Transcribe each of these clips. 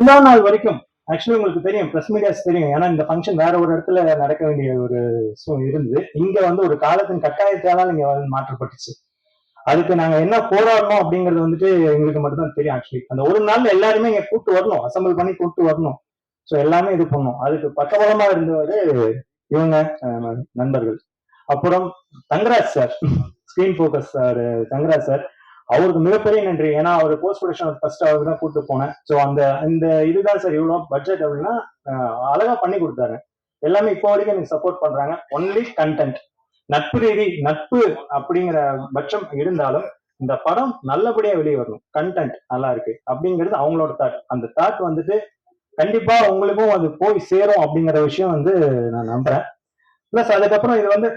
முந்தா நாள் வரைக்கும் ஆக்சுவலி உங்களுக்கு தெரியும், பிரஸ் மீடியாஸ் தெரியும், ஏன்னா இந்த ஃபங்க்ஷன் வேற ஒரு இடத்துல நடக்க வேண்டிய ஒரு இருந்தது. இங்க வந்து ஒரு காலத்தின் கட்டாயத்தால இங்க வந்து மாற்றப்பட்டுச்சு. அதுக்கு நாங்க என்ன போராடணும் அப்படிங்கறது வந்துட்டு எங்களுக்கு மட்டும் தான் தெரியும். ஆக்சுவலி அந்த ஒரு நாள் எல்லாருமே இங்க கூட்டு வரணும், அசம்பிள் பண்ணி கூட்டு வரணும். ஸோ எல்லாமே இது பண்ணும். அதுக்கு பக்கபலமா இருந்தவர் இவங்க நண்பர்கள். அப்புறம் Thangaraj sir, screen focus sir, Thangaraj sir, அவருக்கு மிகப்பெரிய நன்றி. ஏன்னா அவர் போஸ்ட் ப்ரொடக்ஷன் ஃபர்ஸ்ட் அவருக்கு தான் கூட்டு போனேன். ஸோ அந்த இந்த இதுதான் சார் இவ்வளோ பட்ஜெட் அப்படின்னா அழகா பண்ணி கொடுத்தாரு. எல்லாமே இப்போ வரைக்கும் எனக்கு சப்போர்ட் பண்றாங்க. ஒன்லி கண்டென்ட், நட்பு ரீதி, நட்பு அப்படிங்கிற பட்சம் இருந்தாலும் இந்த படம் நல்லபடியா வெளியே வரணும், கண்டென்ட் நல்லா இருக்கு அப்படிங்கிறது அவங்களோட தாட். அந்த தாட் வந்துட்டு கண்டிப்பா உங்களுக்கும் அது போய் சேரும் அப்படிங்கிற விஷயம் வந்து நான் நம்புறேன். பிளஸ் அதுக்கப்புறம் இது வந்து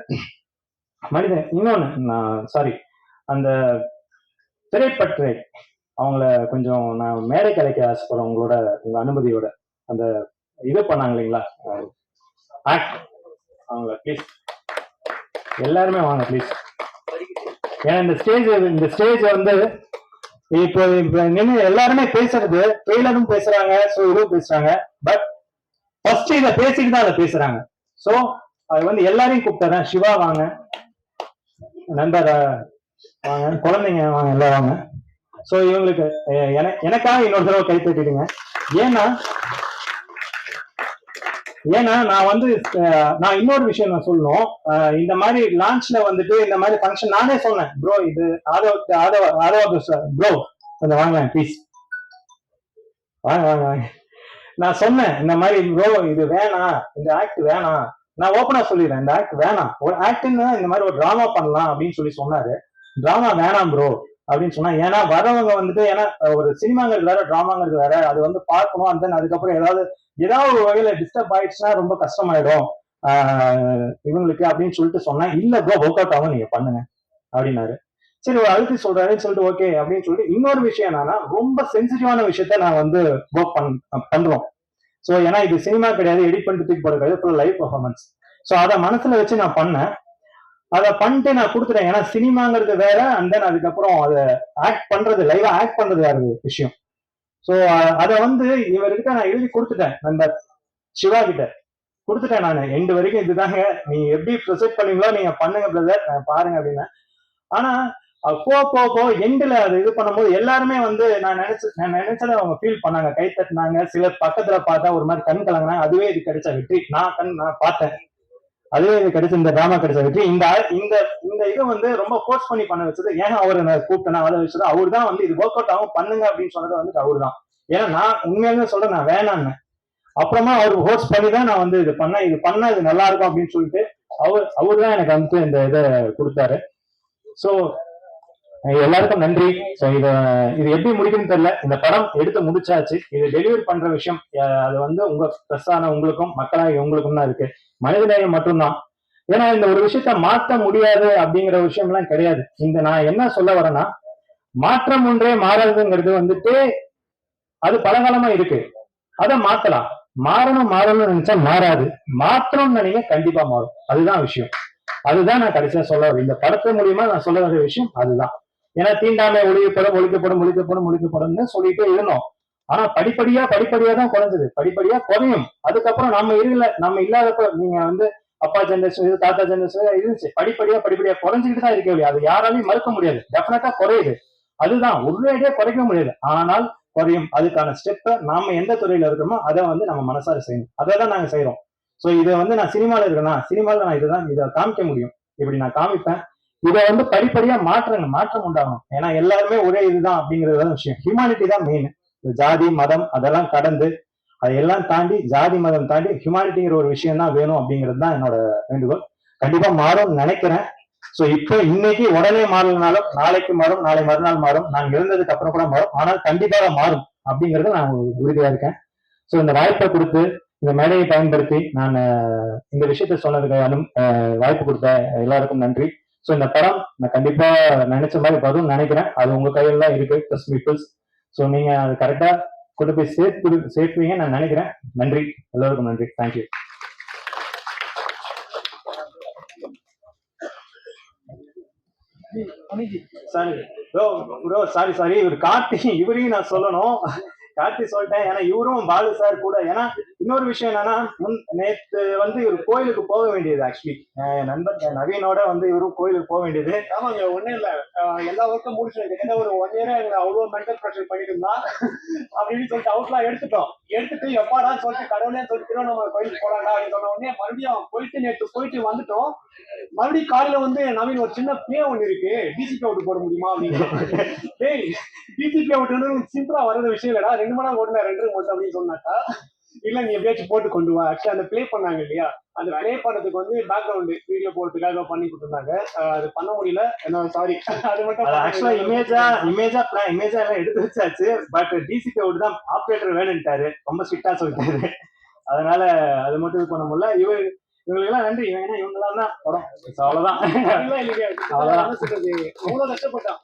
மனிதன் இன்னொன்னு, நான் சாரி, அந்த திரைப்பற்றை அவங்கள கொஞ்சம் நான் மேடை கலைக்க ஆசைப்படுறேன், உங்களோட உங்க அனுமதியோட. அந்த இது பண்ணாங்க இல்லைங்களா ஆக்ட், அவங்கள ப்ளீஸ் எல்லாருமே வாங்க ப்ளீஸ். ஏன்னா இந்த ஸ்டேஜ் வந்து இப்போ நின்று எல்லாருமே பேசுறது, ட்ரெய்லரும் பேசுறாங்க, ஸோ இதுவும் பேசுறாங்க. பட் ஃபர்ஸ்ட் இதை பேசிட்டு தான் அதை பேசுறாங்க. ஸோ அது வந்து எல்லாரையும் கூப்பிட்டுறேன். சிவா வாங்க, நண்பர் வாங்க, குழந்தைங்க வாங்க, எல்லாம் வாங்க. ஸோ இவங்களுக்கு எனக்காக இன்னொரு தடவை கை தட்டிடுங்க. ஏன்னா நான் வந்து நான் இன்னொரு விஷயம் நான் சொல்லணும். இந்த மாதிரி லான்ச்ல வந்துட்டு இந்த மாதிரி ஃபங்க்ஷன் நானே சொன்னேன், ப்ரோ இது ஆதவ ப்ரோ கொஞ்சம் வாங்க ப்ளீஸ், வாங்க வாங்க வாங்க. நான் சொன்னேன் இந்த மாதிரி ப்ரோ இது வேணாம், இந்த ஆக்ட் வேணாம். நான் ஓப்பனா சொல்லிடுறேன், இந்த ஆக்ட் வேணாம். ஒரு ஆக்ட்னா இந்த மாதிரி ஒரு டிராமா பண்ணலாம் அப்படின்னு சொல்லி சொன்னாரு. டிராமா வேணாம் ப்ரோ அப்படின்னு சொன்னா, ஏன்னா வரவங்க வந்துட்டு, ஏன்னா ஒரு சினிமாங்கிறது வேற, டிராமாங்கிறது வேற, அது வந்து பார்க்கணும். அந்த அதுக்கப்புறம் ஏதாவது ஒரு வகையில டிஸ்டர்ப் ஆயிடுச்சுன்னா ரொம்ப கஷ்டமாயிடும் இவங்களுக்கு அப்படின்னு சொல்லிட்டு சொன்னேன். இல்ல ப்ரோ ஒர்க் அவுட் ஆகும், நீங்க பண்ணுங்க அப்படின்னாரு. சரி ஒரு அழுத்தி சொல்றாருன்னு சொல்லிட்டு ஓகே அப்படின்னு சொல்லிட்டு, இன்னொரு விஷயம் என்னன்னா, ரொம்ப சென்சிட்டிவான விஷயத்த நான் வந்து ஒர்க் பண்றோம். ஸோ ஏன்னா இது சினிமா கிடையாது, எடிட் பண்ணிட்டு தூக்கி போட கிடையாது, ஃபுல் லைவ் பர்ஃபார்மன்ஸ். ஸோ அதை மனசுல வச்சு நான் பண்ணேன். அதை பண்ணிட்டு நான் கொடுத்துட்டேன். ஏன்னா சினிமாங்கிறது வேற, அண்ட் தென் அதுக்கப்புறம் அதை ஆக்ட் பண்றது, லைவா ஆக்ட் பண்றது வேற விஷயம். ஸோ அதை வந்து இவர்கிட்ட நான் எழுதி கொடுத்துட்டேன், நண்பர் சிவா கிட்ட கொடுத்துட்டேன் நான். எண்டு வரைக்கும் இதுதாங்க, நீ எப்படி ப்ரொசெட் பண்ணீங்களோ நீங்க பண்ணுங்க பிரதர், பாருங்க அப்படின்னு. ஆனா போ எண்டுல அது இது பண்ணும்போது எல்லாருமே வந்து நான் நினைச்சதை அவங்க ஃபீல் பண்ணாங்க, கை தட்டினாங்க. சிலர் பக்கத்துல பார்த்தா ஒரு மாதிரி கண் கலங்கினாங்க. அதுவே இது கிடைச்ச வெற்றி. நான் பார்த்தேன், அதுவே இது கிடைச்ச, இந்த டிராமா கிடைச்ச வெற்றி. இந்த இந்த இந்த இது வந்து ரொம்ப ஃபோர்ஸ் பண்ணி பண்ண வச்சது. ஏன்னா அவரை நான் கூப்பிட்டேன், அதை வச்சது அவரு தான். வந்து இது ஒர்க் அவுட் ஆகும் பண்ணுங்க அப்படின்னு சொன்னது வந்துட்டு அவரு தான். ஏன்னா நான் உண்மையாலுமே சொல்றேன், நான் வேணான்னு. அப்புறமா அவர் ஹோஸ்ட் பண்ணி தான் நான் வந்து இது பண்ணேன். இது பண்ணா இது நல்லா இருக்கும் அப்படின்னு சொல்லிட்டு அவரு தான் எனக்கு வந்து இந்த இதை கொடுத்தாரு. ஸோ எல்லாருக்கும் நன்றி. ஸோ இது எப்படி முடிக்கும்னு தெரியல. இந்த படம் எடுத்து முடிச்சாச்சு. இது டெலிவரி பண்ற விஷயம் அது வந்து உங்க பிரசான உங்களுக்கும் மக்களாக உங்களுக்கும் தான் இருக்கு. மனிதநேயம் மட்டும்தான். ஏன்னா இந்த ஒரு விஷயத்த மாற்ற முடியாது அப்படிங்கிற விஷயம் எல்லாம் கிடையாது. இந்த நான் என்ன சொல்ல வரேன்னா, மாற்றம் ஒன்றே மாறாதுங்கிறது வந்துட்டு அது பலகாலமா இருக்கு. அதை மாத்தலாம். மாறணும்னு நினைச்சா மாறாது, மாற்றணும்னு நினைக்க கண்டிப்பா மாறும். அதுதான் விஷயம். அதுதான் நான் கடைசியா சொல்ல வரேன். இந்த படத்து மூலியமா நான் சொல்ல வர விஷயம் அதுதான். ஏன்னா தீண்டாமை ஒழிக்கப்படும் சொல்லிட்டே இருந்தோம். ஆனா படிப்படியா தான் குறைஞ்சது, படிப்படியா குறையும். அதுக்கப்புறம் நம்ம இல்லாதப்ப நீங்க வந்து அப்பா ஜெனரேஷன், தாத்தா ஜெனரேஷன் இருந்துச்சு. படிப்படியா குறைஞ்சிக்கிட்டு தான் இருக்கே, அது யாராலையும் மறுக்க முடியாது. டெஃபினட்டா குறையுது, அதுதான் ஒரேடியா குறைக்க முடியாது, ஆனால் குறையும். அதுக்கான ஸ்டெப்பை நாம எந்த துறையில இருக்கிறோமோ அதை வந்து நம்ம மனசார செய்யணும். அதை தான் நாங்க செய்யறோம். ஸோ இதை வந்து நான் சினிமால இருக்கேன்னா, சினிமால நான் இதை காமிக்க முடியும், இப்படி நான் காமிப்பேன். இதை வந்து படிப்படியா மாற்றம் உண்டாகணும். ஏன்னா எல்லாருமே ஒரே இதுதான் அப்படிங்கிறது விஷயம். ஹியூமானிட்டி தான் மெயின். ஜாதி மதம் அதெல்லாம் கடந்து, அதையெல்லாம் தாண்டி, ஜாதி மதம் தாண்டி ஹியூமானிட்டிங்கிற ஒரு விஷயம் தான் வேணும் அப்படிங்கிறது தான் என்னோட வேண்டுகோள். கண்டிப்பா மாறும்னு நினைக்கிறேன். ஸோ இப்போ இன்னைக்கு உடனே மாறலனாலும் நாளைக்கு மாறும், நாளை மறுநாள் மாறும், நான் இருந்ததுக்கு அப்புறம் கூட மாறும். ஆனால் கண்டிப்பாக மாறும் அப்படிங்கிறது நான் உறுதியா இருக்கேன். ஸோ இந்த வாய்ப்பை கொடுத்து, இந்த மேடையை பயன்படுத்தி நான் இந்த விஷயத்த சொன்னதுக்கு வாய்ப்பு கொடுத்த எல்லாருக்கும் நன்றி. ஸோ இந்த படம் நான் கண்டிப்பா நினைச்ச மாதிரி வரும்னு நினைக்கிறேன். அது உங்க கையில தான் இருக்கு, ப்ளஸ் பீப்புள்ஸ். ஸோ நீங்க அது கரெக்டா கொண்டு போய் சேர்த்துவீங்க நான் நினைக்கிறேன். நன்றி, எல்லோருக்கும் நன்றி. தேங்க்யூ. சாரி ப்ரோ, சாரி இவர் கார்த்தி, இவரையும் நான் சொல்லணும். கார்த்தி சொல்லிட்டேன். ஏன்னா இவரும் பாலு சார் கூட. ஏன்னா இன்னொரு விஷயம் என்னன்னா, நேத்து வந்து இவர் கோயிலுக்கு போக வேண்டியது. ஆக்சுவலி நண்பர் நவீனோட வந்து இவரும் கோயிலுக்கு போக வேண்டியது. ஆமாங்க, ஒண்ணும் இல்ல. எல்லா ஒர்க்கும் முடிச்சு கிட்ட ஒரு 1 இயரா எங்களை அவ்வளவு மென்டல் ப்ரெஷர் பண்ணிட்டு இருந்தான். அப்படின்னு சொல்லிட்டு அவுட்லாம் எடுத்துட்டு எப்பாடான்னு சொல்லிட்டு கடவுளே சொல்லிட்டு திருவண்ணாமலை கோயிலுக்கு போறாண்டா அப்படின்னு சொன்ன உடனே மறுபடியும் நேற்று போயிட்டு வந்துட்டோம். மறுபடியும் காலையில வந்து நவீன் ஒரு சின்ன பிளே ஒண்ணு இருக்கு, டிசிபி அவுட் போட முடியுமா அப்படின்னு. டேய், டிசிபி அவுட் சிம்பிளா வர்றது விஷயம் இல்லடா, 2 மணி நேரம் ஓடல 2 மட்டும் அப்படின்னு சொன்னாக்கா, இல்ல நீ எப்படியாச்சும் போட்டு கொண்டு வா. ஆக்சுவலி அந்த பிளே பண்ணாங்க இல்லையா, அந்த பிளே பண்ணதுக்கு வந்து பேக்ரவுண்ட் வீடியோ போடுறதுக்காக பண்ணி கொடுத்துருந்தாங்க. அது பண்ண முடியல, என்ன சாரி. அது மட்டும் ஆக்சுவலா இமேஜா எல்லாம் எடுத்து வச்சாச்சு. பட் டிசிபி அவுட் தான் ஆப்ரேட்டர் வேணும்ட்டாரு, ரொம்ப ஸ்ட்ரிக்டா சொல்லிட்டாரு. அதனால அது மட்டும் இது பண்ண முடியல. இவங்களுக்கு எல்லாம் நன்றி. ஏன்னா இவங்க எல்லாம் தான் படம், அவ்வளவுதான். அவ்வளவுதான். அவ்வளவு கஷ்டப்பட்டான்.